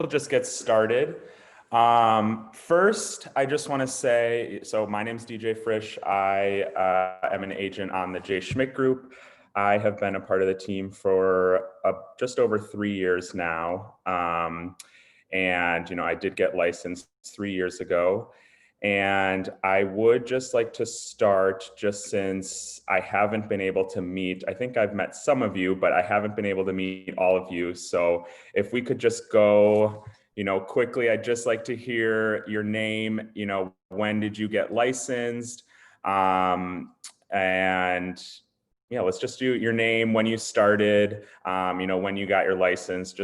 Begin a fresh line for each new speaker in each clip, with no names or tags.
just get started. First, I just want to say, so my name's DJ Friesch. I am an agent on the J. Schmidt Group. I have been a part of the team for just over 3 years now. And I did get licensed 3 years ago. And I would just like to start, just since I haven't been able to meet, I think I've met some of you, but I haven't been able to meet all of you. So if we could just go, quickly, I'd just like to hear your name, when did you get licensed? And yeah, let's just do your name, when you started, when you got your license,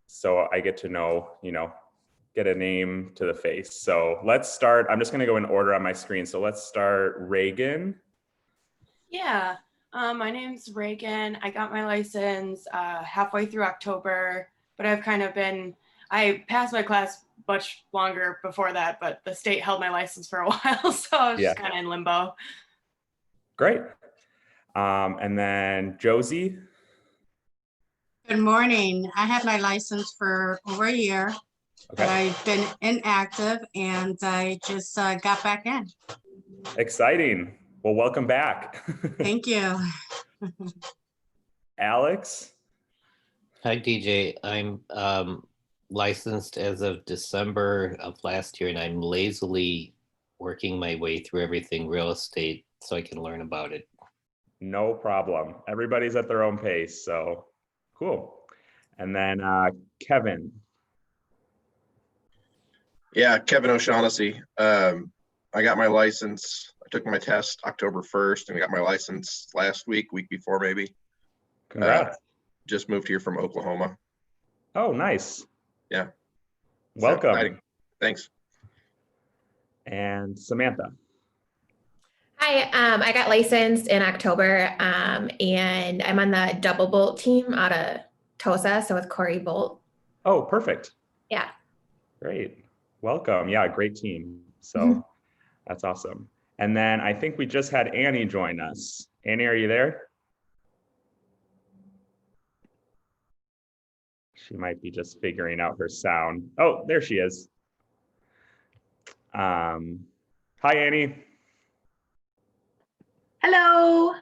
so I get to know, get a name to the face. So let's start. I'm just going to go in order on my screen. So let's start Reagan.
Yeah, my name's Reagan. I got my license halfway through October, but I passed my class much longer before that, but the state held my license for a while, so I was just kind of in limbo.
Great. And then Josie.
Good morning. I had my license for over a year. Okay. But I've been inactive and I just got back in.
Exciting. Well, welcome back.
Thank you.
Alex.
Hi, DJ. I'm licensed as of December of last year, and I'm lazily working my way through everything real estate so I can learn about it.
No problem. Everybody's at their own pace, so cool. And then Kevin.
Yeah, Kevin O'Shaughnessy. I got my license. I took my test October 1st and got my license last week before maybe.
Congrats.
Just moved here from Oklahoma.
Oh, nice.
Yeah.
Welcome.
Thanks.
And Samantha.
Hi, I got licensed in October, and I'm on the double bolt team out of Tosa, so with Corey Bolt.
Oh, perfect.
Yeah.
Great. Welcome. Yeah, great team. So That's awesome. And then I think we just had Annie join us. Annie, are you there? She might be just figuring out her sound. Oh, there she is. Hi, Annie.
Hello.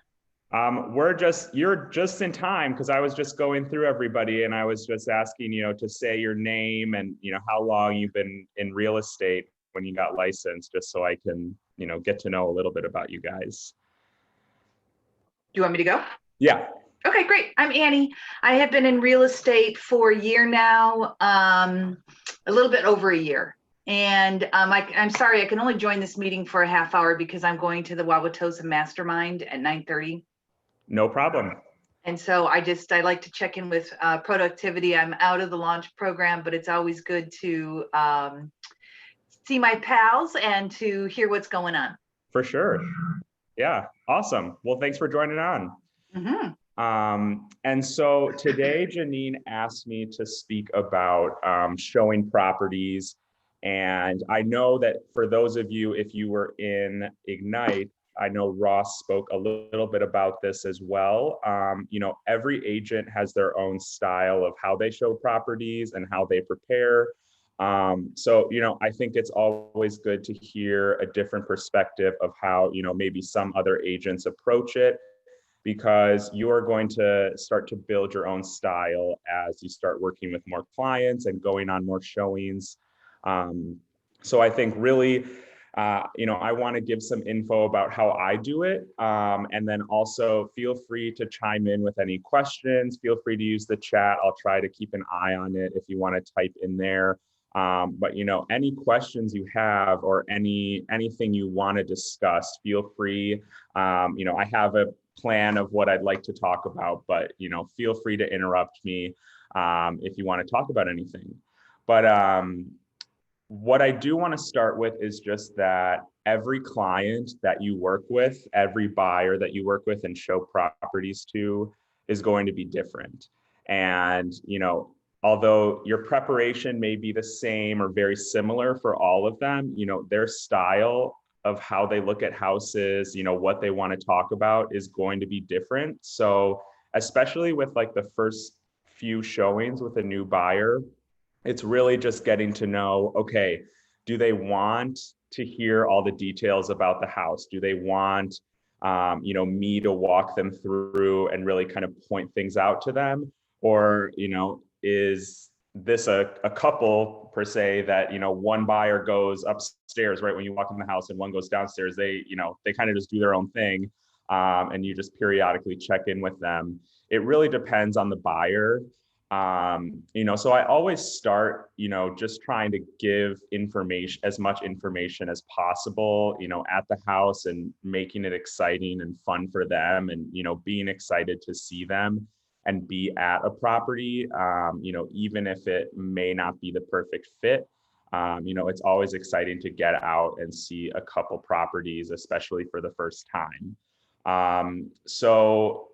You're just in time, because I was just going through everybody and I was just asking, to say your name and, how long you've been in real estate when you got licensed, just so I can, get to know a little bit about you guys.
Do you want me to go?
Yeah.
Okay, great. I'm Annie. I have been in real estate for a year now, a little bit over a year. And I'm sorry, I can only join this meeting for a half hour because I'm going to the Wauwatosa Mastermind at 9:30.
No problem.
And so I like to check in with productivity. I'm out of the launch program, but it's always good to see my pals and to hear what's going on.
For sure. Yeah, awesome. Well, thanks for joining on. And so today, Janine asked me to speak about showing properties. And I know that for those of you, if you were in Ignite, I know Ross spoke a little bit about this as well. Every agent has their own style of how they show properties and how they prepare. So I think it's always good to hear a different perspective of how, maybe some other agents approach it, because you're going to start to build your own style as you start working with more clients and going on more showings. So I think really, I want to give some info about how I do it. And then also feel free to chime in with any questions. Feel free to use the chat. I'll try to keep an eye on it if you want to type in there. But any questions you have or anything you want to discuss, feel free. I have a plan of what I'd like to talk about, but feel free to interrupt me if you want to talk about anything. But what I do want to start with is just that every client that you work with, every buyer that you work with and show properties to is going to be different. And, although your preparation may be the same or very similar for all of them, their style of how they look at houses, what they want to talk about is going to be different. So especially with like the first few showings with a new buyer, it's really just getting to know, okay, do they want to hear all the details about the house? Do they want, me to walk them through and really kind of point things out to them? Or, is this a couple per se that, one buyer goes upstairs right when you walk in the house and one goes downstairs? They kind of just do their own thing. And you just periodically check in with them. It really depends on the buyer. So I always start, just trying to give information, as much information as possible, at the house, and making it exciting and fun for them, and, being excited to see them and be at a property, even if it may not be the perfect fit. It's always exciting to get out and see a couple properties, especially for the first time. So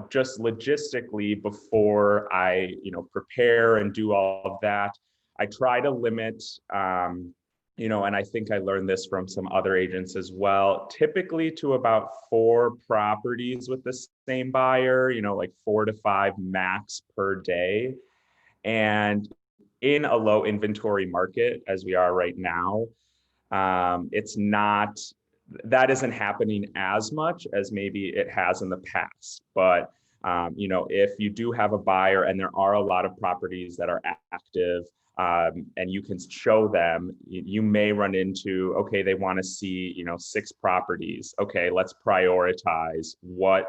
just logistically, before I, prepare and do all of that, I try to limit, and I think I learned this from some other agents as well, typically to about 4 properties with the same buyer, like 4 to 5 max per day. And in a low inventory market, as we are right now, that isn't happening as much as maybe it has in the past. But, if you do have a buyer and there are a lot of properties that are active, and you can show them, you may run into, okay, they want to see, 6 properties. Okay, let's prioritize what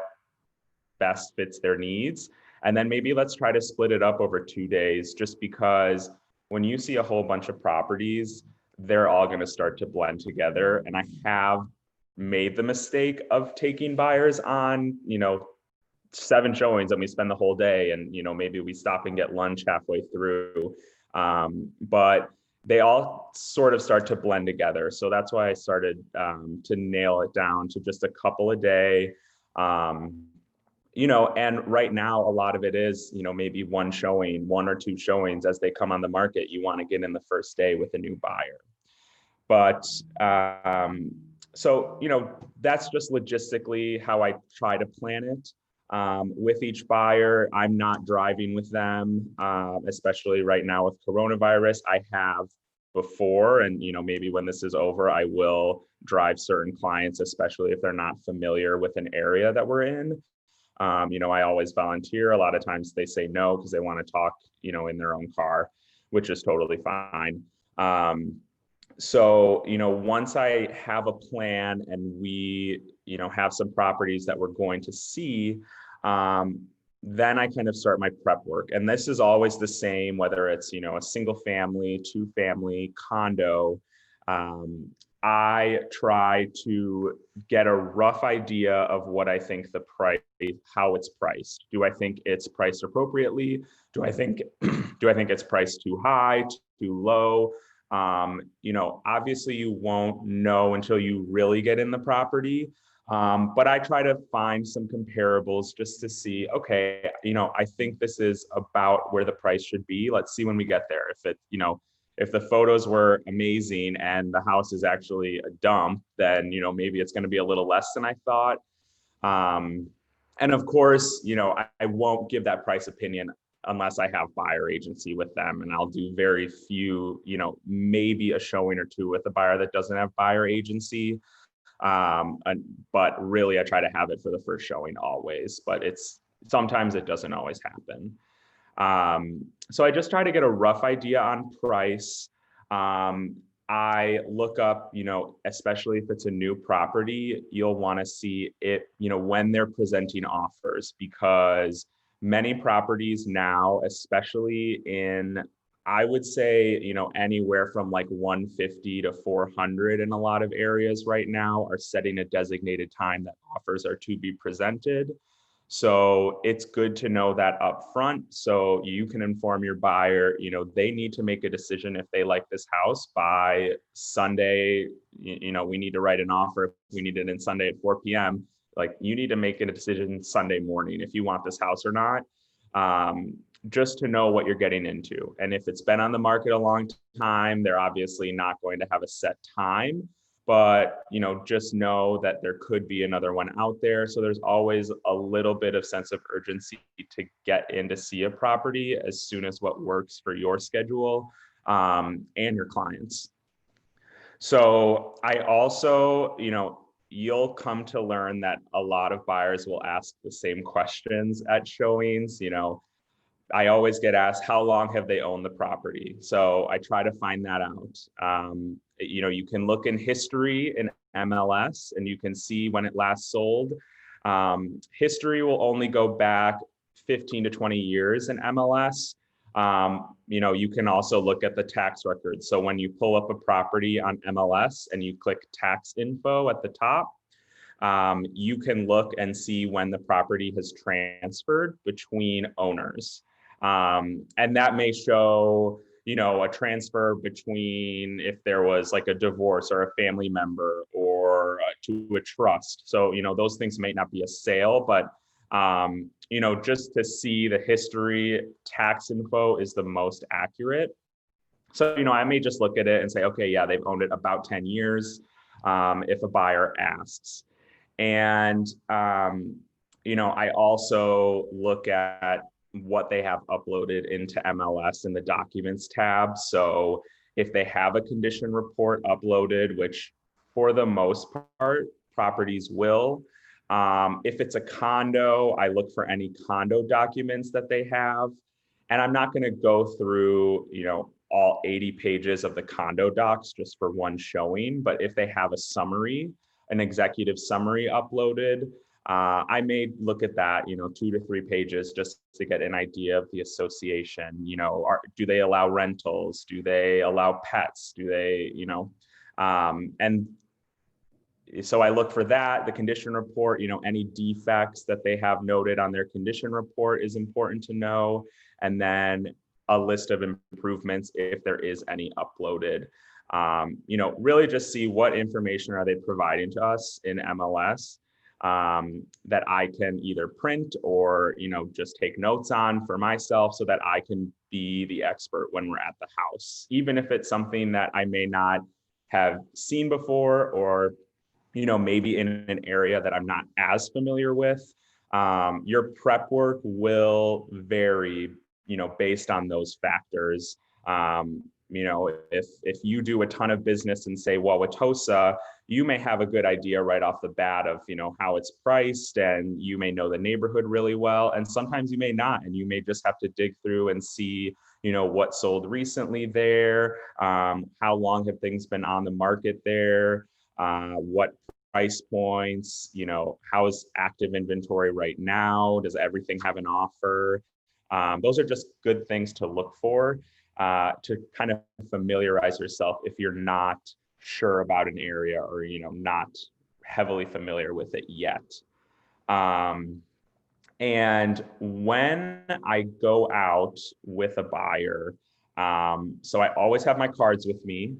best fits their needs. And then maybe let's try to split it up over 2 days, just because when you see a whole bunch of properties, they're all going to start to blend together. And I have made the mistake of taking buyers on, 7 showings and we spend the whole day, and, maybe we stop and get lunch halfway through. But they all sort of start to blend together. So that's why I started to nail it down to just a couple a day. And right now, a lot of it is, maybe 1 or 2 showings as they come on the market. You want to get in the first day with a new buyer. But so, that's just logistically how I try to plan it. With each buyer, I'm not driving with them, especially right now with coronavirus. I have before, and, maybe when this is over, I will drive certain clients, especially if they're not familiar with an area that we're in. I always volunteer. A lot of times they say no because they want to talk, in their own car, which is totally fine. So, once I have a plan and we, have some properties that we're going to see, then I kind of start my prep work. And this is always the same, whether it's, a single family, 2-family, condo. I try to get a rough idea of what I think the price, how it's priced. Do I think it's priced appropriately? Do I think it's priced too high, too low? Obviously you won't know until you really get in the property. But I try to find some comparables just to see, okay, I think this is about where the price should be. Let's see when we get there. If the photos were amazing and the house is actually a dump, then, maybe it's going to be a little less than I thought. And of course, I won't give that price opinion unless I have buyer agency with them, and I'll do very few, maybe a showing or 2 with a buyer that doesn't have buyer agency. But really I try to have it for the first showing always, but sometimes it doesn't always happen. So I just try to get a rough idea on price. I look up, especially if it's a new property, you'll want to see it, when they're presenting offers, because many properties now, especially in, I would say, anywhere from like 150 to 400 in a lot of areas right now, are setting a designated time that offers are to be presented. So it's good to know that up front, so you can inform your buyer, they need to make a decision if they like this house by Sunday. We need to write an offer. If we need it in Sunday at 4 p.m. Like, you need to make a decision Sunday morning if you want this house or not, just to know what you're getting into. And if it's been on the market a long time, they're obviously not going to have a set time. but just know that there could be another one out there. So there's always a little bit of sense of urgency to get in to see a property as soon as what works for your schedule and your clients. So I also, you'll come to learn that a lot of buyers will ask the same questions at showings. I always get asked, how long have they owned the property? So I try to find that out. You can look in history in MLS and you can see when it last sold. History will only go back 15 to 20 years in MLS. You can also look at the tax records. So when you pull up a property on MLS and you click tax info at the top, you can look and see when the property has transferred between owners. And that may show, a transfer between if there was like a divorce or a family member or to a trust. So, those things may not be a sale, but just to see the history, tax info is the most accurate. So, I may just look at it and say, okay, yeah, they've owned it about 10 years if a buyer asks. And, I also look at what they have uploaded into MLS in the documents tab. So if they have a condition report uploaded, which for the most part, properties will. If it's a condo, I look for any condo documents that they have. And I'm not going to go through, all 80 pages of the condo docs just for one showing. But if they have a summary, an executive summary uploaded, I may look at that, 2 to 3 pages just to get an idea of the association. Do they allow rentals? Do they allow pets? Do they, and so I look for that. The condition report, any defects that they have noted on their condition report is important to know. And then a list of improvements if there is any uploaded. Really just see what information are they providing to us in MLS that I can either print or, just take notes on for myself so that I can be the expert when we're at the house, even if it's something that I may not have seen before or, maybe in an area that I'm not as familiar with. Your prep work will vary, based on those factors. If you do a ton of business in, say, Wauwatosa, you may have a good idea right off the bat of, how it's priced, and you may know the neighborhood really well. And sometimes you may not, and you may just have to dig through and see, what sold recently there, how long have things been on the market there, what price points, how is active inventory right now? Does everything have an offer? Those are just good things to look for. To kind of familiarize yourself if you're not sure about an area or, not heavily familiar with it yet. And when I go out with a buyer, so I always have my cards with me.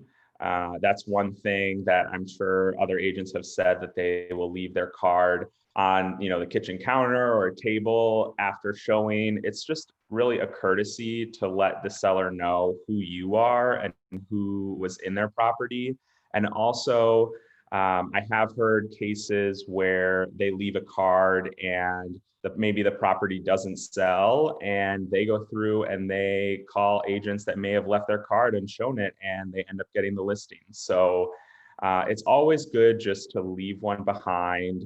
That's one thing that I'm sure other agents have said, that they will leave their card on, the kitchen counter or a table after showing. It's just really a courtesy to let the seller know who you are and who was in their property. And also, I have heard cases where they leave a card and maybe the property doesn't sell, and they go through and they call agents that may have left their card and shown it, and they end up getting the listing. So it's always good just to leave one behind.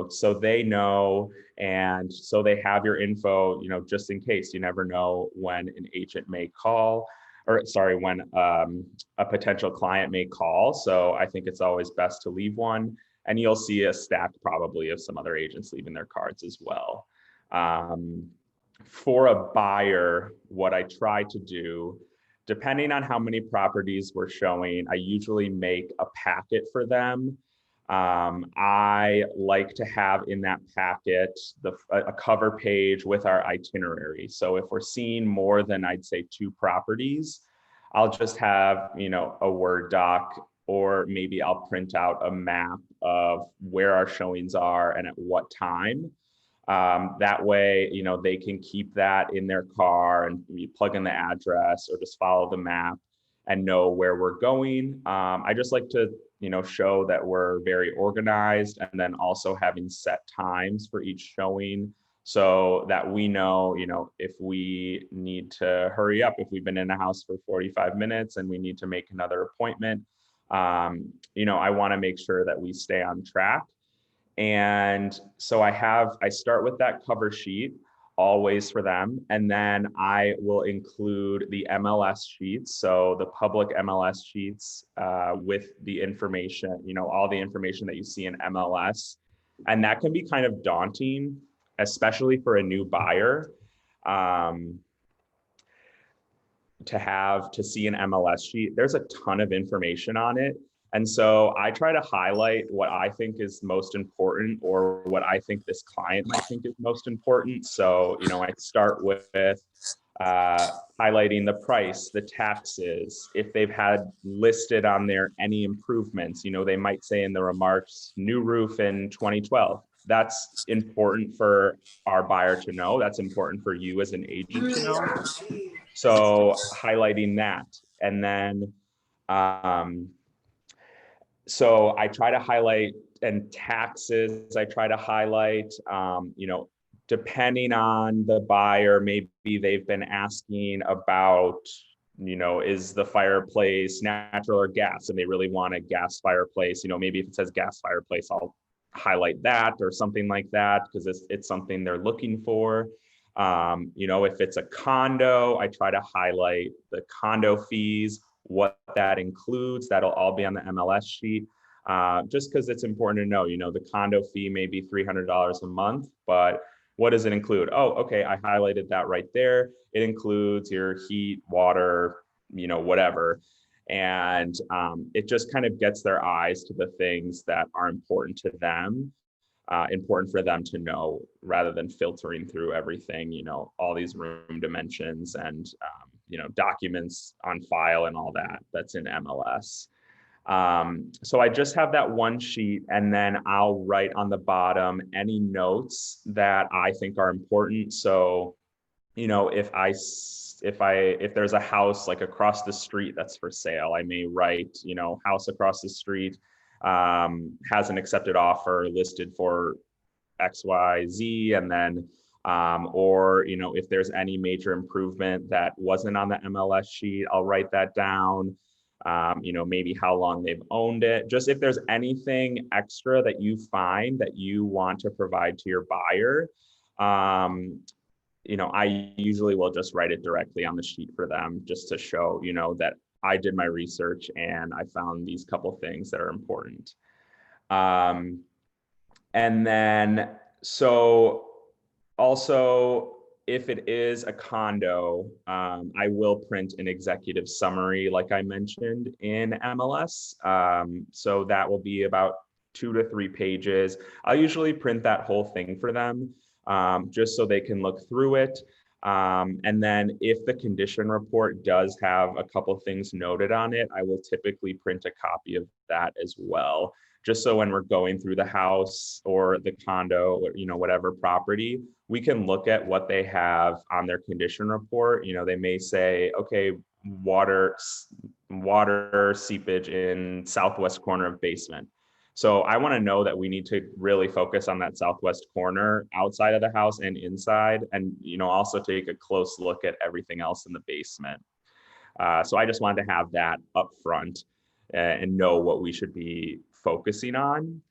So they know, and so they have your info, just in case. You never know when an agent may call, when a potential client may call. So I think it's always best to leave one, and you'll see a stack probably of some other agents leaving their cards as well. For a buyer, what I try to do, depending on how many properties we're showing, I usually make a packet for them. I like to have in that packet a cover page with our itinerary. So if we're seeing more than, I'd say, 2 properties, I'll just have, a Word doc, or maybe I'll print out a map of where our showings are and at what time. That way, they can keep that in their car and you plug in the address or just follow the map. and know where we're going. I just like to, show that we're very organized, and then also having set times for each showing so that we know, if we need to hurry up, if we've been in a house for 45 minutes and we need to make another appointment, I want to make sure that we stay on track. And so I start with that cover sheet always for them. And then I will include the MLS sheets. So the public MLS sheets with the information, all the information that you see in MLS. And that can be kind of daunting, especially for a new buyer, to see an MLS sheet. There's a ton of information on it. And so I try to highlight what I think is most important, or what I think this client might think is most important. So, I start with highlighting the price, the taxes, if they've had listed on there any improvements. They might say in the remarks, new roof in 2012. That's important for our buyer to know. That's important for you as an agent to know. So highlighting that. And then, so I try to highlight, and taxes, I try to highlight, depending on the buyer, maybe they've been asking about, is the fireplace natural or gas, and they really want a gas fireplace. Maybe if it says gas fireplace, I'll highlight that or something like that, because it's something they're looking for. If it's a condo, I try to highlight the condo fees, what that includes. That'll all be on the MLS sheet, just because it's important to know, the condo fee may be $300 a month, but what does it include? Oh, okay, I highlighted that right there. It includes your heat, water, whatever. And it just kind of gets their eyes to the things that are important to them, important for them to know, rather than filtering through everything, all these room dimensions and, documents on file and all that's in MLS. So I just have that one sheet, and then I'll write on the bottom any notes that I think are important. So, if there's a house like across the street that's for sale, I may write, house across the street has an accepted offer listed for XYZ, and then or if there's any major improvement that wasn't on the MLS sheet, I'll write that down. Maybe how long they've owned it. Just if there's anything extra that you find that you want to provide to your buyer, I usually will just write it directly on the sheet for them, just to show, that I did my research and I found these couple things that are important. And then, so also, if it is a condo, I will print an executive summary, like I mentioned, in MLS. So that will be about 2 to 3 pages. I'll usually print that whole thing for them, just so they can look through it. And then if the condition report does have a couple things noted on it, I will typically print a copy of that as well, just so when we're going through the house or the condo, or, whatever property, we can look at what they have on their condition report. They may say, okay, water seepage in southwest corner of basement. So I want to know that we need to really focus on that southwest corner outside of the house and inside, and also take a close look at everything else in the basement. So I just wanted to have that up front and know what we should be focusing on.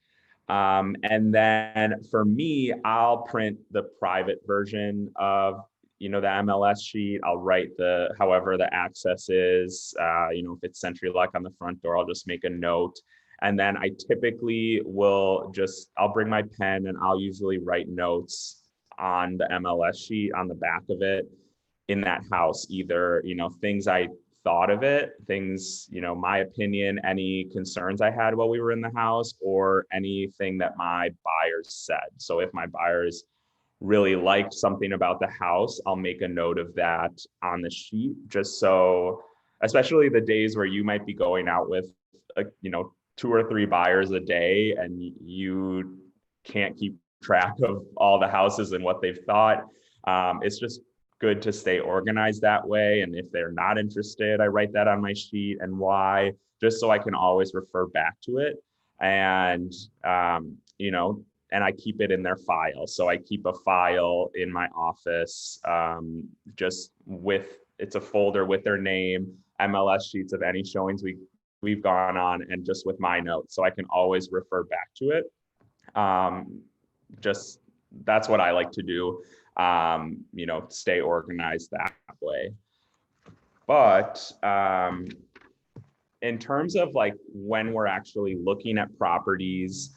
And then for me, I'll print the private version of the MLS sheet. I'll write however the access is, if it's Century Lock on the front door, I'll just make a note. And then I typically I'll bring my pen, and I'll usually write notes on the MLS sheet on the back of it in that house, either, things I thought of it, things, my opinion, any concerns I had while we were in the house, or anything that my buyers said. So if my buyers really liked something about the house, I'll make a note of that on the sheet, just so, especially the days where you might be going out with, 2 or 3 buyers a day, and you can't keep track of all the houses and what they've thought. It's just good to stay organized that way. And if they're not interested, I write that on my sheet and why, just so I can always refer back to it. And, you know, and I keep it in their file. So I keep a file in my office, just with, it's a folder with their name, MLS sheets of any showings we've gone on, and just with my notes. So I can always refer back to it. Just, that's what I like to do, you know, stay organized that way. But in terms of like when we're actually looking at properties,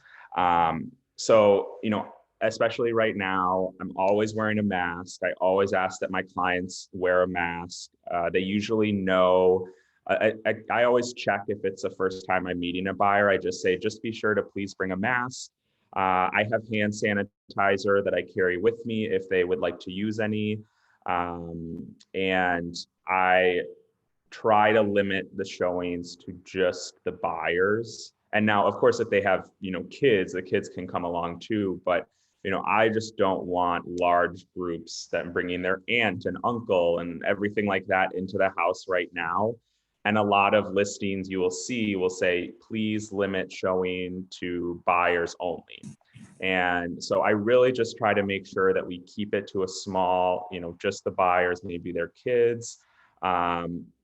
so, you know, especially right now, I'm always wearing a mask. I always ask that my clients wear a mask. They usually know. I always check if it's the first time I'm meeting a buyer. I just say, just be sure to please bring a mask. I have hand sanitizer that I carry with me if they would like to use any. And I try to limit the showings to just the buyers. And now, of course, if they have, you know, kids, the kids can come along too. But, you know, I just don't want large groups that bringing their aunt and uncle and everything like that into the house right now. And a lot of listings you will see will say, please limit showing to buyers only. And so I really just try to make sure that we keep it to a small, you know, just the buyers, maybe their kids.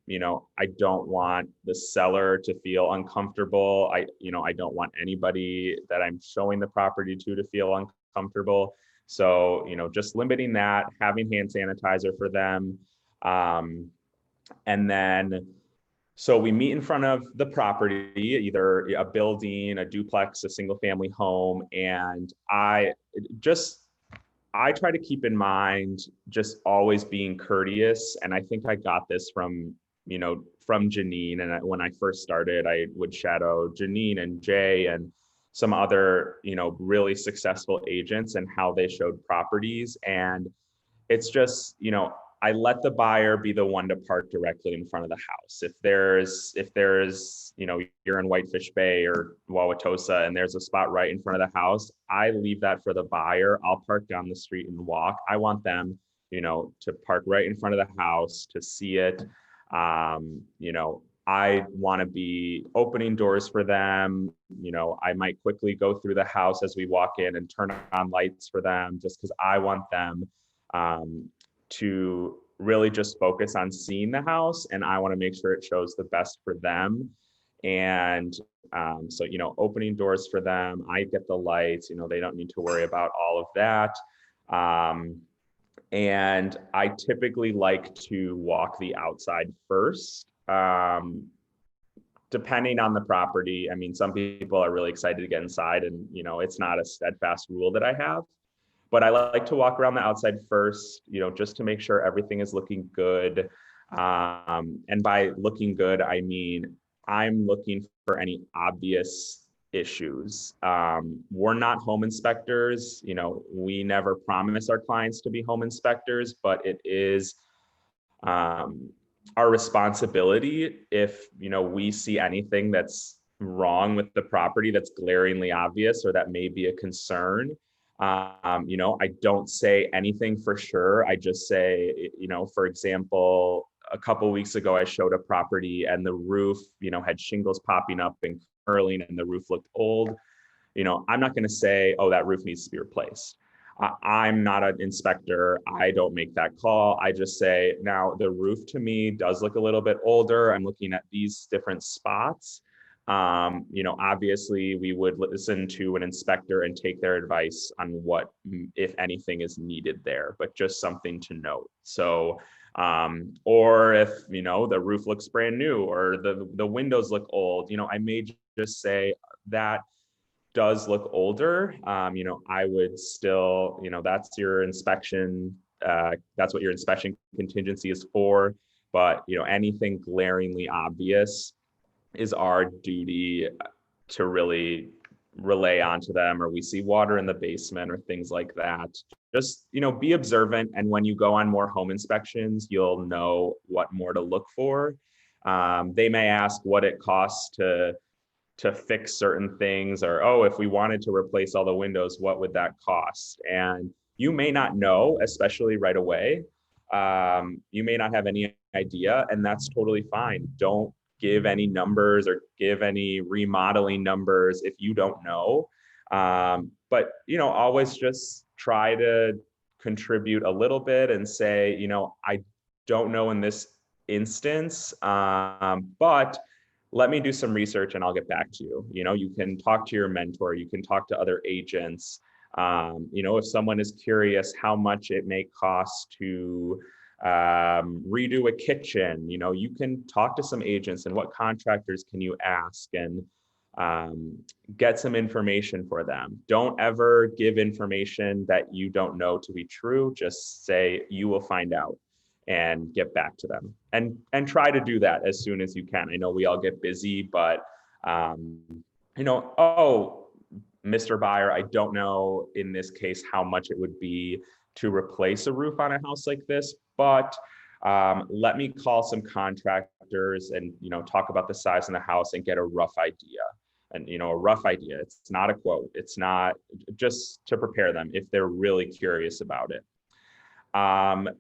You know, I don't want the seller to feel uncomfortable. You know, I don't want anybody that I'm showing the property to feel uncomfortable. So, you know, just limiting that, having hand sanitizer for them. And then, so we meet in front of the property, either a building, a duplex, a single family home. And I try to keep in mind just always being courteous. And I think I got this from, you know, from Janine. And when I first started, I would shadow Janine and Jay and some other, you know, really successful agents and how they showed properties. And it's just, you know, I let the buyer be the one to park directly in front of the house. If there's, you know, you're in Whitefish Bay or Wauwatosa and there's a spot right in front of the house, I leave that for the buyer. I'll park down the street and walk. I want them, you know, to park right in front of the house to see it. You know, I want to be opening doors for them. You know, I might quickly go through the house as we walk in and turn on lights for them, just because I want them to really just focus on seeing the house, and I want to make sure it shows the best for them. And so, you know, opening doors for them, I get the lights, you know, they don't need to worry about all of that. And I typically like to walk the outside first, depending on the property. I mean, some people are really excited to get inside, and, you know, it's not a steadfast rule that I have. But I like to walk around the outside first, you know, just to make sure everything is looking good. And by looking good, I mean, I'm looking for any obvious issues. We're not home inspectors. You know, we never promise our clients to be home inspectors, but it is our responsibility if, you know, we see anything that's wrong with the property that's glaringly obvious or that may be a concern. You know, I don't say anything for sure. I just say, you know, for example, a couple of weeks ago, I showed a property and the roof, you know, had shingles popping up and curling and the roof looked old. You know, I'm not going to say, oh, that roof needs to be replaced. I'm not an inspector. I don't make that call. I just say, now the roof to me does look a little bit older. I'm looking at these different spots. You know, obviously we would listen to an inspector and take their advice on what, if anything, is needed there, but just something to note. So, or if, you know, the roof looks brand new or the windows look old, you know, I may just say that does look older. You know, I would still, you know, that's your inspection. That's what your inspection contingency is for. But, you know, anything glaringly obvious is our duty to really relay onto them, or we see water in the basement or things like that. Just, you know, be observant. And when you go on more home inspections, you'll know what more to look for. They may ask what it costs to fix certain things, or, oh, if we wanted to replace all the windows, what would that cost? And you may not know, especially right away. You may not have any idea, and that's totally fine. Don't give any numbers or give any remodeling numbers if you don't know. But, always just try to contribute a little bit and say, I don't know in this instance, but let me do some research and I'll get back to you. You can talk to your mentor, you can talk to other agents. If someone is curious how much it may cost to redo a kitchen, you can talk to some agents and what contractors can you ask and get some information for them. Don't ever give information that you don't know to be true. Just say you will find out and get back to them, and try to do that as soon as you can. I know we all get busy, but oh, Mr. Buyer, I don't know in this case how much it would be to replace a roof on a house like this, but let me call some contractors and talk about the size of the house and get a rough idea. And a rough idea, it's not a quote, it's not, just to prepare them if they're really curious about it.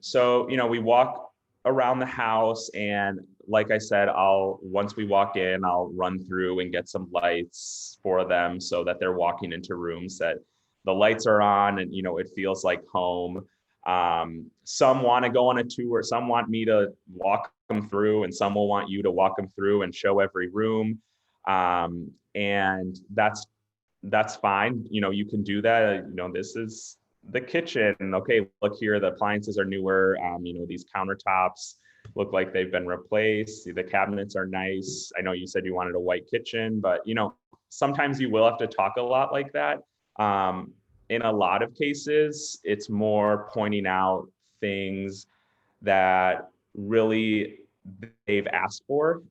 So we walk around the house, and like I said, once we walk in, I'll run through and get some lights for them so that they're walking into rooms that the lights are on and it feels like home. Some want to go on a tour, some want me to walk them through, and some will want you to walk them through and show every room. And that's fine. You can do that. This is the kitchen. Okay, look here, the appliances are newer. These countertops look like they've been replaced. The cabinets are nice. I know you said you wanted a white kitchen, but sometimes you will have to talk a lot like that. In a lot of cases, it's more pointing out things that really they've asked for.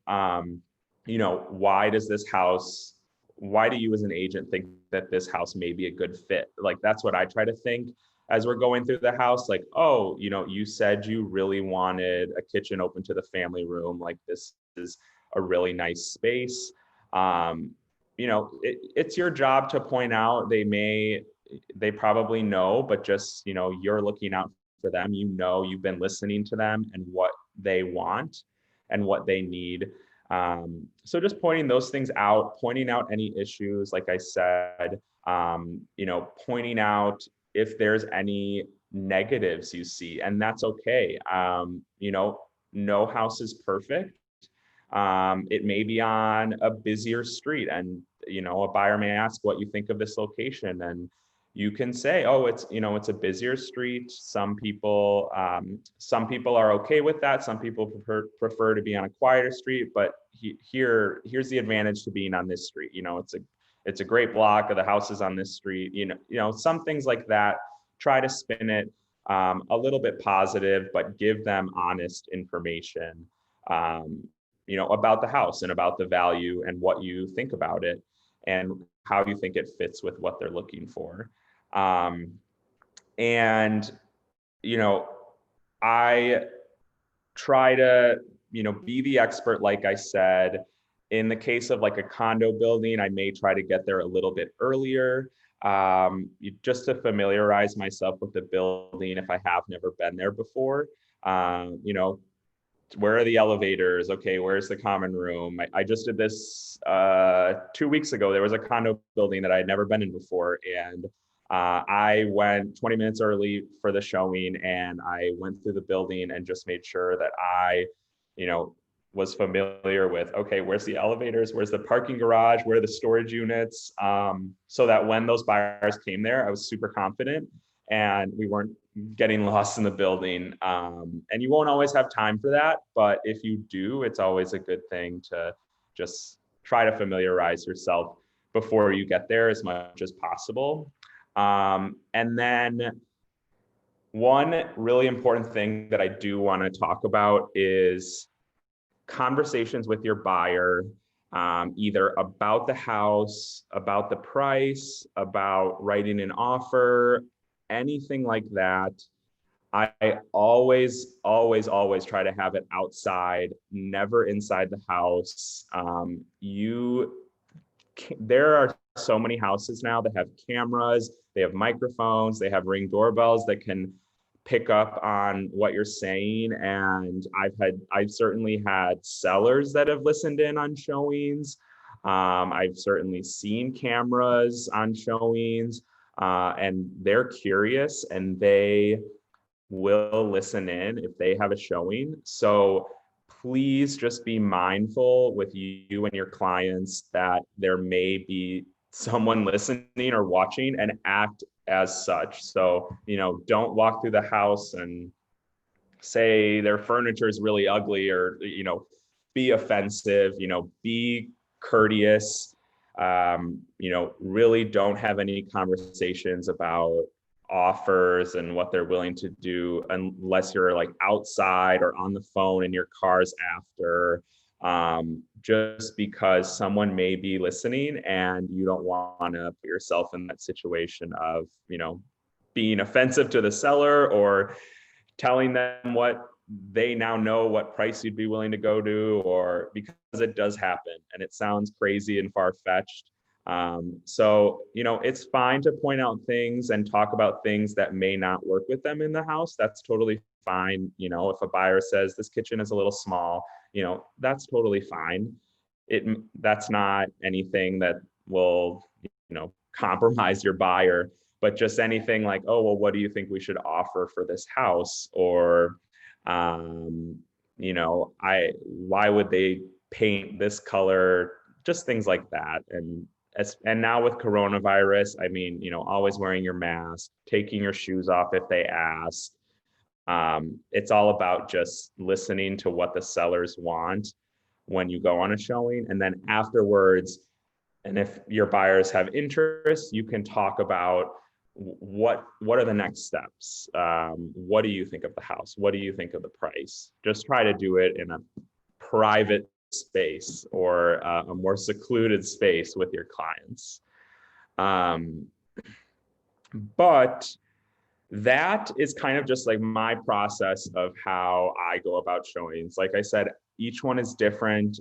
Why do you as an agent think that this house may be a good fit? Like, that's what I try to think as we're going through the house. Like, oh, you said you really wanted a kitchen open to the family room. Like, this is a really nice space. It's your job to point out. They probably know, but just, you're looking out for them. You've been listening to them and what they want and what they need. So just pointing those things out, pointing out any issues, like I said, pointing out if there's any negatives you see, and that's okay. No house is perfect. It may be on a busier street, and a buyer may ask what you think of this location, and you can say, oh, it's a busier street. Some people are okay with that. Some people prefer to be on a quieter street, but here's the advantage to being on this street. It's a great block of the houses on this street. Some things like that. Try to spin it a little bit positive, but give them honest information, about the house and about the value and what you think about it and how you think it fits with what they're looking for. I try to, be the expert, like I said. In the case of like a condo building, I may try to get there a little bit earlier, just to familiarize myself with the building if I have never been there before. Where are the elevators? Okay, where's the common room? I just did this 2 weeks ago. There was a condo building that I had never been in before, and I went 20 minutes early for the showing, and I went through the building and just made sure that I, was familiar with, okay, where's the elevators? Where's the parking garage? Where are the storage units? So that when those buyers came there, I was super confident and we weren't getting lost in the building. And you won't always have time for that, but if you do, it's always a good thing to just try to familiarize yourself before you get there as much as possible. And then one really important thing that I do want to talk about is conversations with your buyer, either about the house, about the price, about writing an offer, anything like that. I always try to have it outside, never inside the house. There are so many houses now that have cameras, they have microphones, they have Ring doorbells that can pick up on what you're saying. And I've certainly had sellers that have listened in on showings. I've certainly seen cameras on showings, and they're curious and they will listen in if they have a showing. So please just be mindful with you and your clients that there may be someone listening or watching, and act as such. So, don't walk through the house and say their furniture is really ugly, or, be offensive, be courteous. Really don't have any conversations about offers and what they're willing to do unless you're like outside or on the phone in your cars after, just because someone may be listening and you don't want to put yourself in that situation of, being offensive to the seller or telling them what they now know what price you'd be willing to go to, or because it does happen and it sounds crazy and far-fetched. So, it's fine to point out things and talk about things that may not work with them in the house. That's totally fine. If a buyer says this kitchen is a little small, that's totally fine. That's not anything that will, compromise your buyer, but just anything like, oh, well, what do you think we should offer for this house? Or, why would they paint this color? Just things like that. And now with coronavirus, always wearing your mask, taking your shoes off if they ask. It's all about just listening to what the sellers want when you go on a showing. And then afterwards, and if your buyers have interest, you can talk about what are the next steps? What do you think of the house? What do you think of the price? Just try to do it in a private space or a more secluded space with your clients. But that is kind of just like my process of how I go about showings. Like I said, each one is different.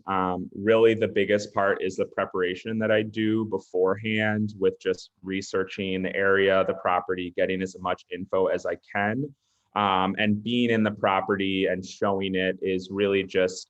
Really, the biggest part is the preparation that I do beforehand with just researching the area, the property, getting as much info as I can. And being in the property and showing it is really just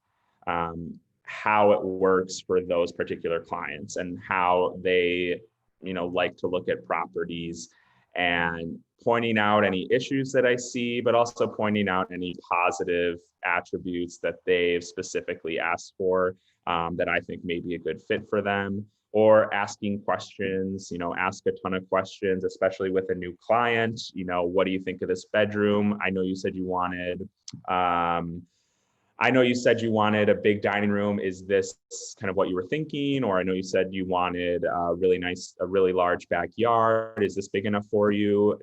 how it works for those particular clients and how they, like to look at properties, and pointing out any issues that I see, but also pointing out any positive attributes that they've specifically asked for, that I think may be a good fit for them, or asking questions, ask a ton of questions, especially with a new client. What do you think of this bedroom? I know you said you wanted, a big dining room. Is this kind of what you were thinking? Or I know you said you wanted a really large backyard. Is this big enough for you?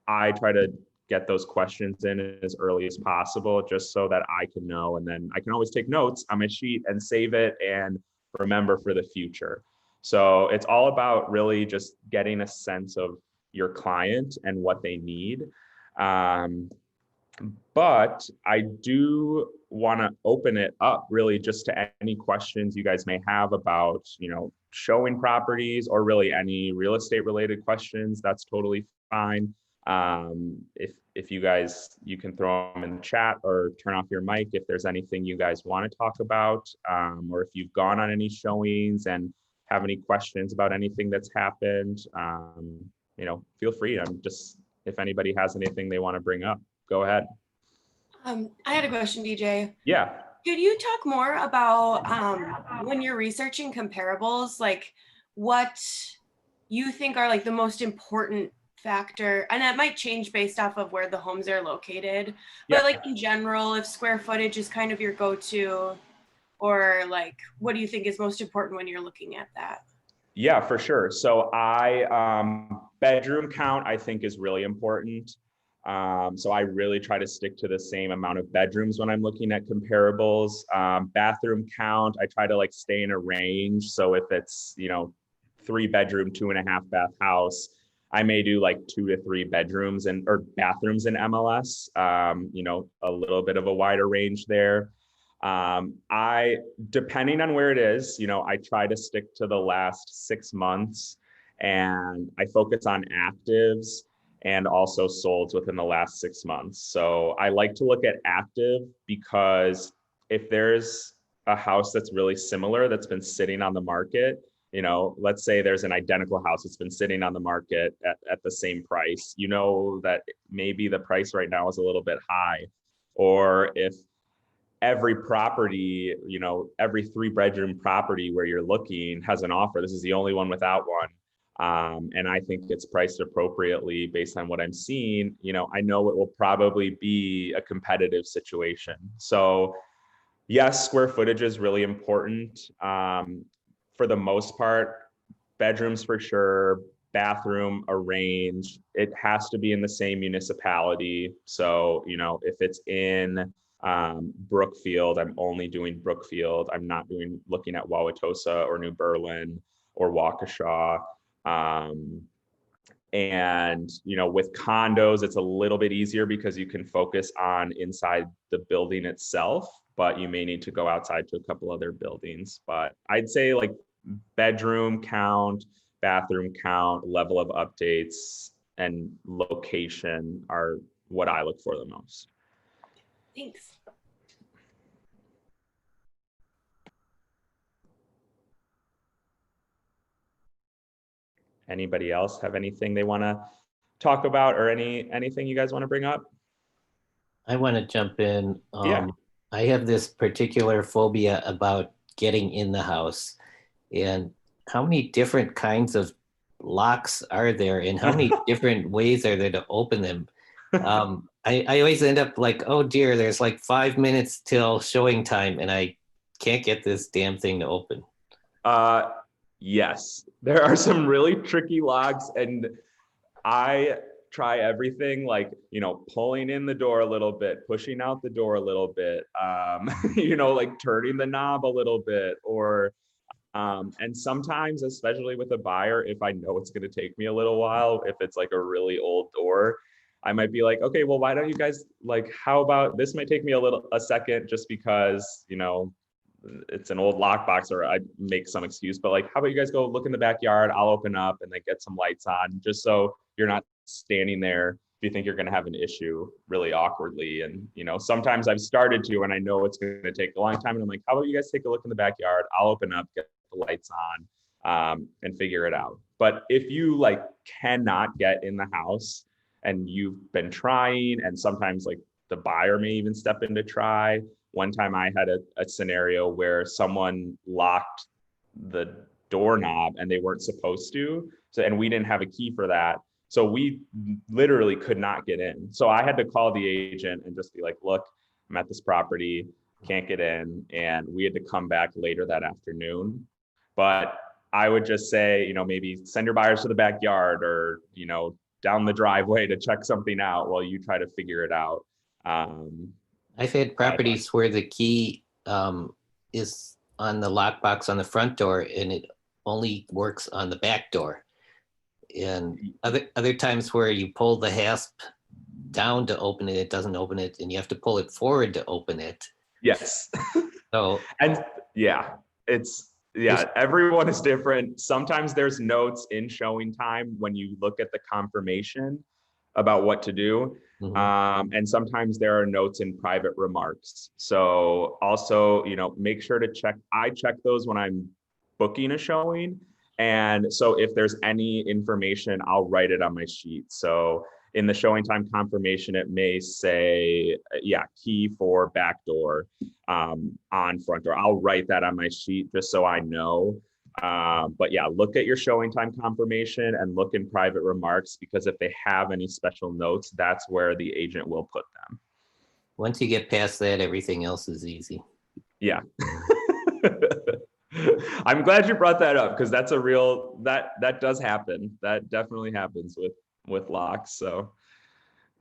I try to get those questions in as early as possible, just so that I can know. And then I can always take notes on my sheet and save it and remember for the future. So it's all about really just getting a sense of your client and what they need. But I do want to open it up really just to any questions you guys may have about, showing properties, or really any real estate related questions. That's totally fine. If you guys, you can throw them in the chat or turn off your mic if there's anything you guys want to talk about, or if you've gone on any showings and have any questions about anything that's happened, feel free. If anybody has anything they want to bring up, go ahead.
I had a question, DJ.
Yeah.
Could you talk more about when you're researching comparables, like what you think are like the most important factor, and that might change based off of where the homes are located, but like in general, if square footage is kind of your go-to, or like, what do you think is most important when you're looking at that?
Yeah, for sure. So bedroom count, I think, is really important. So I really try to stick to the same amount of bedrooms when I'm looking at comparables. Bathroom count, I try to stay in a range. So if it's, 3-bedroom, 2.5 bath house, I may do 2 to 3 bedrooms or bathrooms in MLS, a little bit of a wider range there. Depending on where it is, I try to stick to the last 6 months, and I focus on actives. and also sold within the last 6 months. So I like to look at active, because if there's a house that's really similar that's been sitting on the market, you know, let's say there's an identical house that's been sitting on the market at the same price, you know that maybe the price right now is a little bit high. Or if every property, you know, every 3-bedroom property where you're looking has an offer, this is the only one without one, and I think it's priced appropriately based on what I'm seeing, you know, I know it will probably be a competitive situation. So yes, square footage is really important. For the most part, bedrooms for sure, bathroom arranged, it has to be in the same municipality. So, you know, if it's in Brookfield, I'm only doing Brookfield. I'm not looking at Wauwatosa or New Berlin or Waukesha. And, you know, with condos, it's a little bit easier because you can focus on inside the building itself, but you may need to go outside to a couple other buildings. But I'd say like bedroom count, bathroom count, level of updates, and location are what I look for the most.
Thanks.
Anybody else have anything they want to talk about, or anything you guys want to bring up?
I want to jump in.
Yeah.
I have this particular phobia about getting in the house, and how many different kinds of locks are there, and how many different ways are there to open them? I always end up like, oh dear, there's like 5 minutes till showing time and I can't get this damn thing to open.
Yes, there are some really tricky locks, and I try everything, like, you know, pulling in the door a little bit, pushing out the door a little bit, you know, like turning the knob a little bit, or and sometimes, especially with a buyer, if I know it's going to take me a little while, if it's like a really old door, I might be like, okay, well, why don't you guys, like, how about this might take me a second, just because, you know, it's an old lockbox, or I make some excuse, but like, how about you guys go look in the backyard? I'll open up and then get some lights on, just so you're not standing there if you think you're going to have an issue really awkwardly. And, you know, sometimes I've started to, and I know it's going to take a long time, and I'm like, how about you guys take a look in the backyard? I'll open up, get the lights on, and figure it out. But if you like cannot get in the house and you've been trying, and sometimes like the buyer may even step in to try. One time I had a scenario where someone locked the doorknob and they weren't supposed to. So, and we didn't have a key for that. So we literally could not get in. So I had to call the agent and just be like, look, I'm at this property, can't get in. And we had to come back later that afternoon. But I would just say, you know, maybe send your buyers to the backyard, or, you know, down the driveway to check something out while you try to figure it out.
I've had properties where the key is on the lockbox on the front door and it only works on the back door. And other times where you pull the hasp down to open it, it doesn't open it, and you have to pull it forward to open it.
Yes.
So,
and yeah, everyone is different. Sometimes there's notes in showing time when you look at the confirmation about what to do. Mm-hmm. And sometimes there are notes in private remarks. So also, you know, make sure to check. I check those when I'm booking a showing. And so if there's any information, I'll write it on my sheet. So in the showing time confirmation, it may say, key for back door, on front door. I'll write that on my sheet just so I know. But yeah, look at your showing time confirmation and look in private remarks, because if they have any special notes, that's where the agent will put them.
Once you get past that, everything else is easy.
Yeah. I'm glad you brought that up, because that's a real, that does happen. That definitely happens with locks. So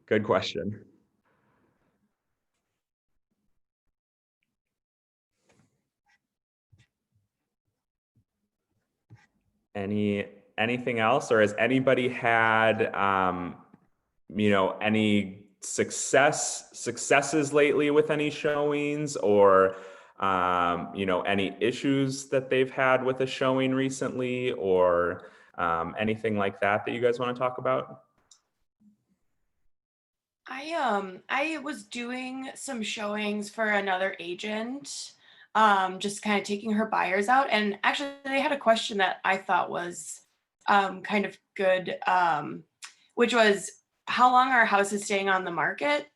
good question. Anything else, or has anybody had you know, any successes lately with any showings, or you know, any issues that they've had with a showing recently, or anything like that you guys want to talk about?
I was doing some showings for another agent, just kind of taking her buyers out, and actually they had a question that I thought was kind of good, which was how long are houses staying on the market?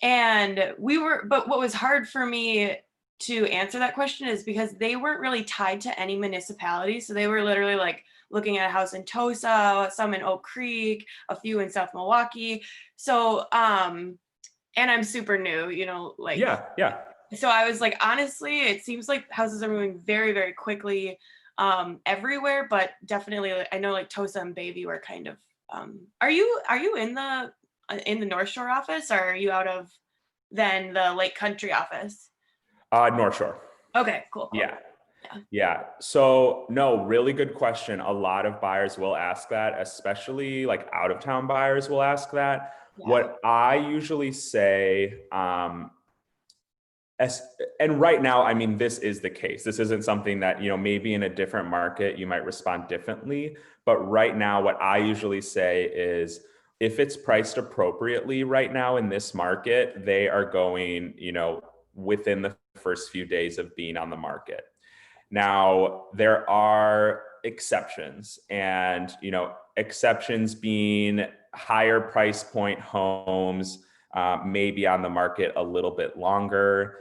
And but what was hard for me to answer that question is because they weren't really tied to any municipality. So they were literally like looking at a house in Tosa, some in Oak Creek, a few in South Milwaukee. So, and I'm super new, like,
Yeah.
so I was like, honestly, it seems like houses are moving very, very quickly everywhere, but definitely I know like Tosa and Bayview are kind of, are you in the North Shore office, or are you out of then the Lake Country office?
North Shore.
Okay, cool.
Yeah. So no, really good question. A lot of buyers will ask that, especially like out of town buyers will ask that.
Yeah.
What I usually say, and right now, I mean, this is the case. This isn't something that, maybe in a different market, you might respond differently. But right now, what I usually say is if it's priced appropriately right now in this market, they are going, within the first few days of being on the market. Now, there are exceptions, and, exceptions being higher price point homes, maybe on the market a little bit longer.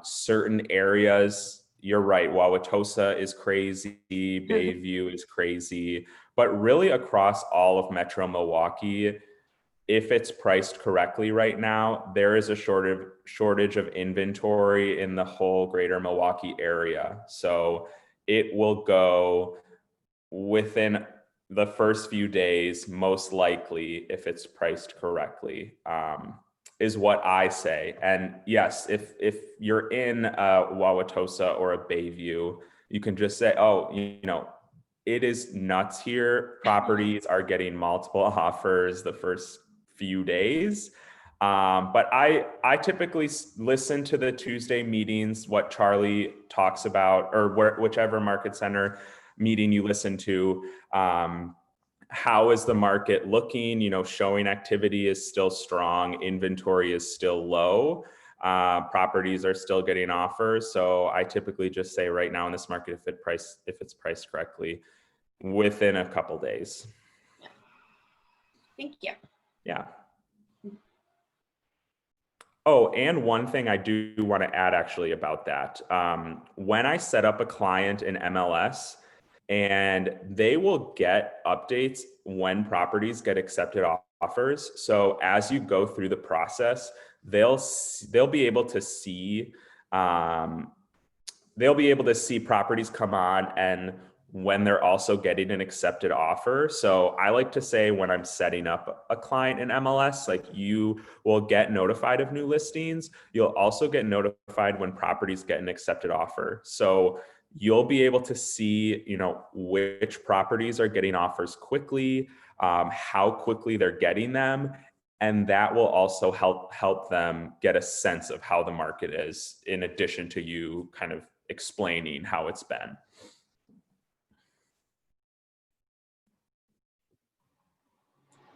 Certain areas, you're right, Wauwatosa is crazy, Bayview is crazy, but really across all of Metro Milwaukee, if it's priced correctly right now, there is a shortage of inventory in the whole greater Milwaukee area. So it will go within the first few days, most likely, if it's priced correctly, is what I say. And yes, if you're in a Wauwatosa or a Bayview, you can just say, oh, it is nuts here. Properties are getting multiple offers the first few days. But I typically listen to the Tuesday meetings, what Charlie talks about, or whichever market center meeting you listen to. How is the market looking? Showing activity is still strong. Inventory is still low. Properties are still getting offers. So I typically just say right now in this market, if it's priced correctly, within a couple days.
Thank you.
Yeah. Oh, and one thing I do want to add actually about that. When I set up a client in MLS, and they will get updates when properties get accepted offers. So as you go through the process, they'll be able to see properties come on and when they're also getting an accepted offer. So I like to say when I'm setting up a client in MLS, like you will get notified of new listings. You'll also get notified when properties get an accepted offer. So you'll be able to see, which properties are getting offers quickly, how quickly they're getting them. And that will also help them get a sense of how the market is, in addition to you kind of explaining how it's been.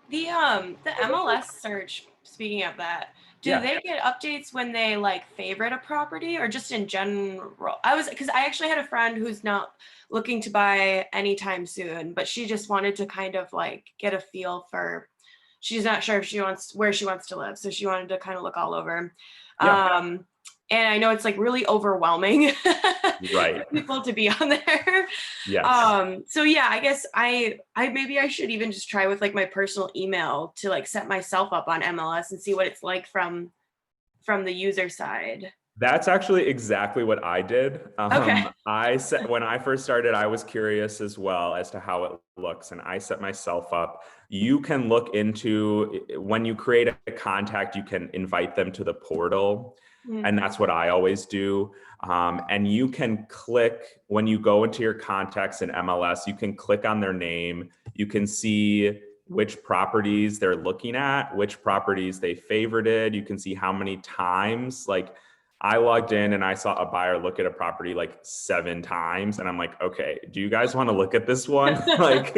The MLS search, speaking of that, do they get updates when they like favorite a property or just in general? Because I actually had a friend who's not looking to buy anytime soon, but she just wanted to kind of like get a feel for, she's not sure if where she wants to live. So she wanted to kind of look all over. Yeah. And I know it's like really overwhelming
right.
for people to be on there.
Yes.
So yeah, I guess I maybe I should even just try with like my personal email to like set myself up on MLS and see what it's like from the user side.
That's actually exactly what I did.
Okay.
When I first started, I was curious as well as to how it looks, and I set myself up. You can look into, when you create a contact, you can invite them to the portal. Mm-hmm. And that's what I always do. And you can click, when you go into your contacts in MLS, you can click on their name. You can see which properties they're looking at, which properties they favorited. You can see how many times, like I logged in and I saw a buyer look at a property like 7 times. And I'm like, okay, do you guys want to look at this one? Like,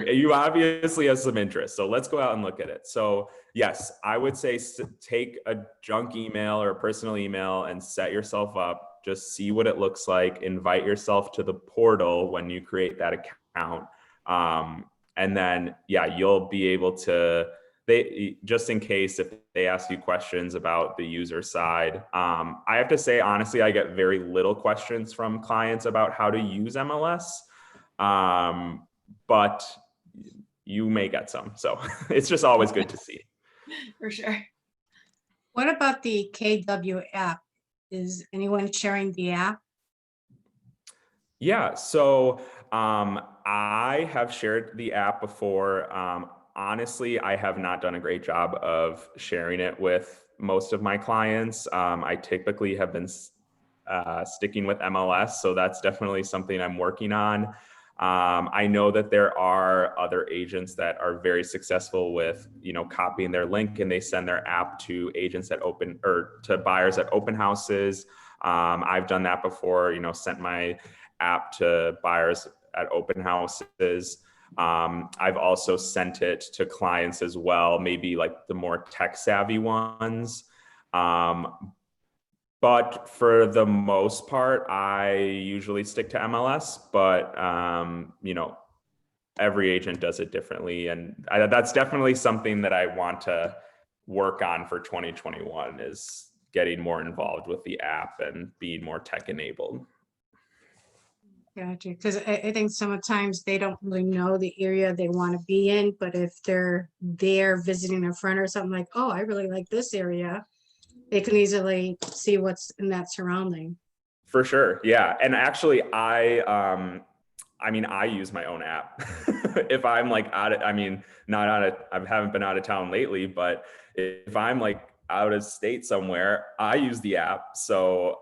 you obviously have some interest. So let's go out and look at it. So yes, I would say take a junk email or a personal email and set yourself up. Just see what it looks like. Invite yourself to the portal when you create that account. And then, yeah, you'll be able to, just in case if they ask you questions about the user side. I have to say, honestly, I get very little questions from clients about how to use MLS, but you may get some. So it's just always good to see.
For sure.
What about the KW app? Is anyone sharing the app?
Yeah, so I have shared the app before. Honestly, I have not done a great job of sharing it with most of my clients. I typically have been sticking with MLS, so that's definitely something I'm working on. I know that there are other agents that are very successful with, copying their link and they send their app to agents at to buyers at open houses. I've done that before, sent my app to buyers at open houses. I've also sent it to clients as well, maybe like the more tech savvy ones. But for the most part, I usually stick to MLS, but every agent does it differently. And that's definitely something that I want to work on for 2021 is getting more involved with the app and being more tech enabled.
Gotcha, because I think sometimes they don't really know the area they want to be in, but if they're there visiting a friend or something like, oh, I really like this area, they can easily see what's in that surrounding.
For sure, yeah. And actually, I use my own app. If I'm like I haven't been out of town lately, but if I'm like out of state somewhere, I use the app. So,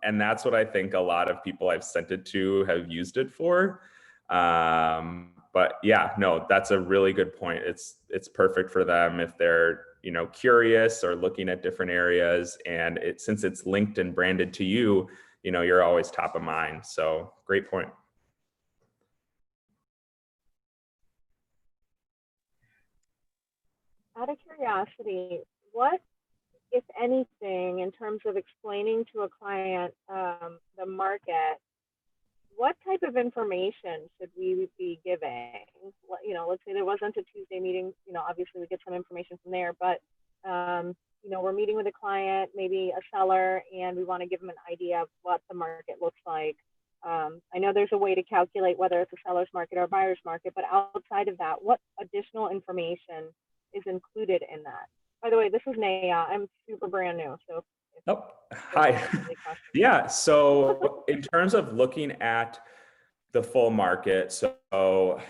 and that's what I think a lot of people I've sent it to have used it for. But yeah, no, that's a really good point. It's perfect for them if they're, curious or looking at different areas, and since it's linked and branded to you, you're always top of mind. So great point.
Out of curiosity, what, if anything, in terms of explaining to a client the market, what type of information should we be giving? Let's say there wasn't a Tuesday meeting, obviously we get some information from there, but, we're meeting with a client, maybe a seller, and we want to give them an idea of what the market looks like. I know there's a way to calculate whether it's a seller's market or a buyer's market, but outside of that, what additional information is included in that? By the way, this is Naya. I'm super brand new, so.
Hi. Yeah, so in terms of looking at the full market, so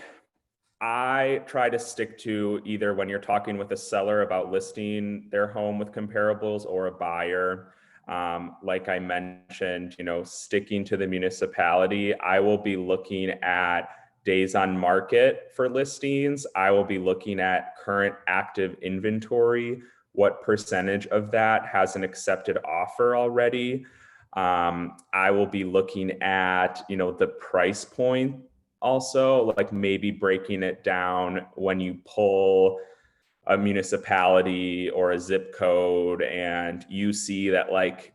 I try to stick to either when you're talking with a seller about listing their home with comparables or a buyer, like I mentioned, sticking to the municipality, I will be looking at days on market for listings. I will be looking at current active inventory. What percentage of that has an accepted offer already? I will be looking at, the price point also, like maybe breaking it down when you pull a municipality or a zip code and you see that like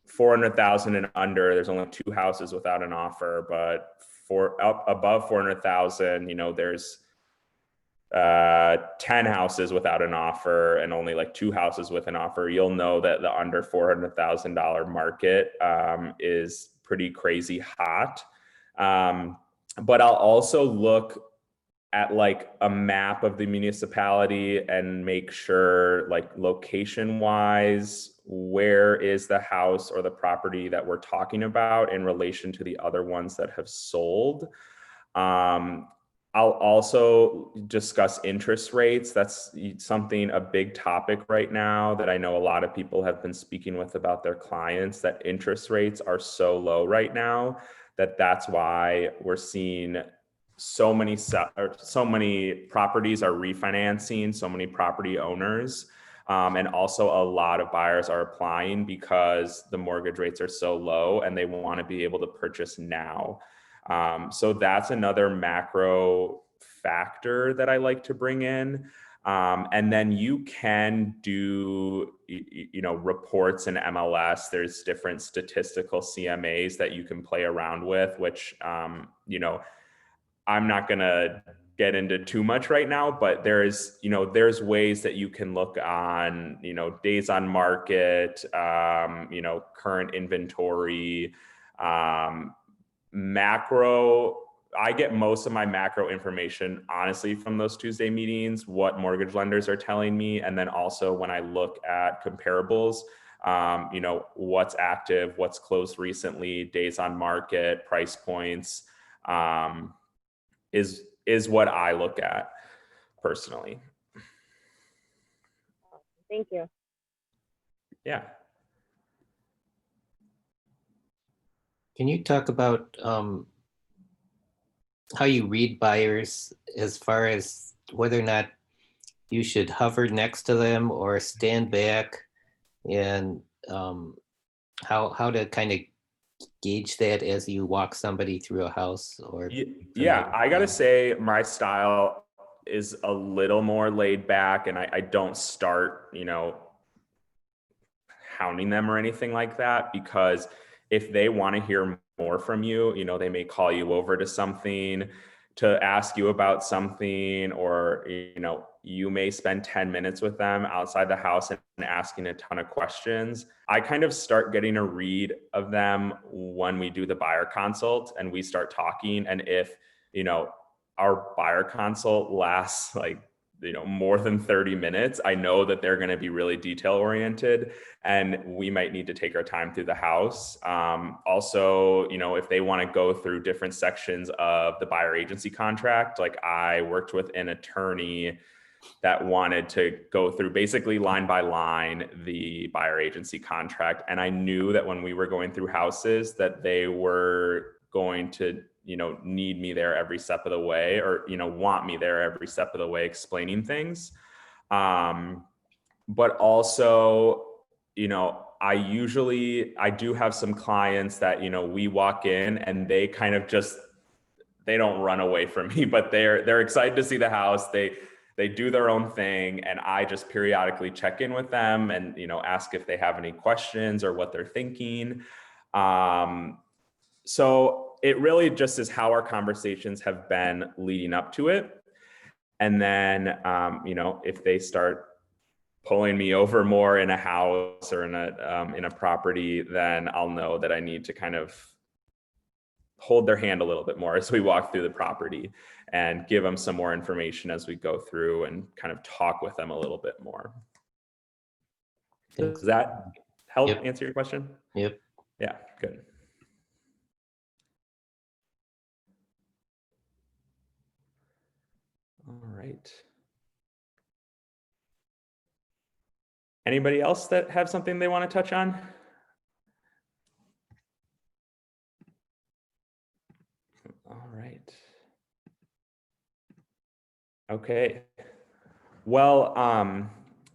400,000 and under, there's only 2 houses without an offer, but for up above 400,000, there's 10 houses without an offer and only like 2 houses with an offer. You'll know that the under $400,000 market is pretty crazy hot. But I'll also look at like a map of the municipality and make sure, like, location wise, where is the house or the property that we're talking about in relation to the other ones that have sold. I'll also discuss interest rates. That's a big topic right now that I know a lot of people have been speaking with about their clients, that interest rates are so low right now that's why we're seeing so many properties are refinancing, so many property owners. And also a lot of buyers are applying because the mortgage rates are so low and they want to be able to purchase now. So that's another macro factor that I like to bring in. And then you can do, reports in MLS. There's different statistical CMAs that you can play around with, which, I'm not going to get into too much right now, but there's ways that you can look on, days on market, current inventory, macro. I get most of my macro information, honestly, from those Tuesday meetings, what mortgage lenders are telling me. And then also when I look at comparables, what's active, what's closed recently, days on market, price points, is what I look at personally.
Thank you.
Yeah.
Can you talk about how you read buyers as far as whether or not you should hover next to them or stand back, and how to kind of gauge that as you walk somebody through a house? Or
yeah, I gotta say my style is a little more laid back, and I don't start hounding them or anything like that, because if they want to hear more from you, they may call you over to something to ask you about something, or you may spend 10 minutes with them outside the house and asking a ton of questions. I kind of start getting a read of them when we do the buyer consult and we start talking. And if our buyer consult lasts like more than 30 minutes, I know that they're going to be really detail oriented and we might need to take our time through the house. Also, if they want to go through different sections of the buyer agency contract, like I worked with an attorney that wanted to go through basically line by line the buyer agency contract. And I knew that when we were going through houses that they were going to need me there every step of the way, or want me there every step of the way explaining things. But also, I do have some clients that we walk in and they kind of they don't run away from me, but they're excited to see the house. They do their own thing, and I just periodically check in with them and ask if they have any questions or what they're thinking. So it really just is how our conversations have been leading up to it. And then, if they start pulling me over more in a house or in a property, then I'll know that I need to kind of hold their hand a little bit more as we walk through the property and give them some more information as we go through and kind of talk with them a little bit more. Does that help answer your question?
Yep.
Yeah, good. All right. Anybody else that have something they want to touch on? All right. Okay. Well,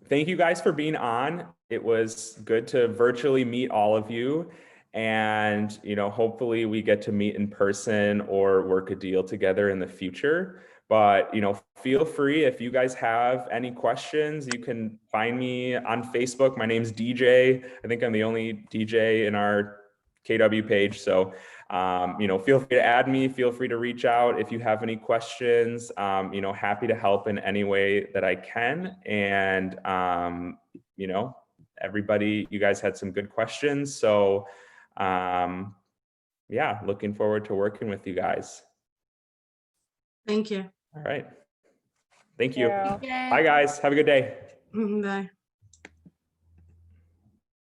thank you guys for being on. It was good to virtually meet all of you. And, hopefully we get to meet in person or work a deal together in the future. But, feel free, if you guys have any questions, you can find me on Facebook. My name's DJ. I think I'm the only DJ in our KW page. So, feel free to add me, feel free to reach out if you have any questions. Happy to help in any way that I can. And, everybody, you guys had some good questions. So, yeah, looking forward to working with you guys.
Thank you.
All right. Thank you.
Yeah.
Bye, guys. Have a good day.
Bye.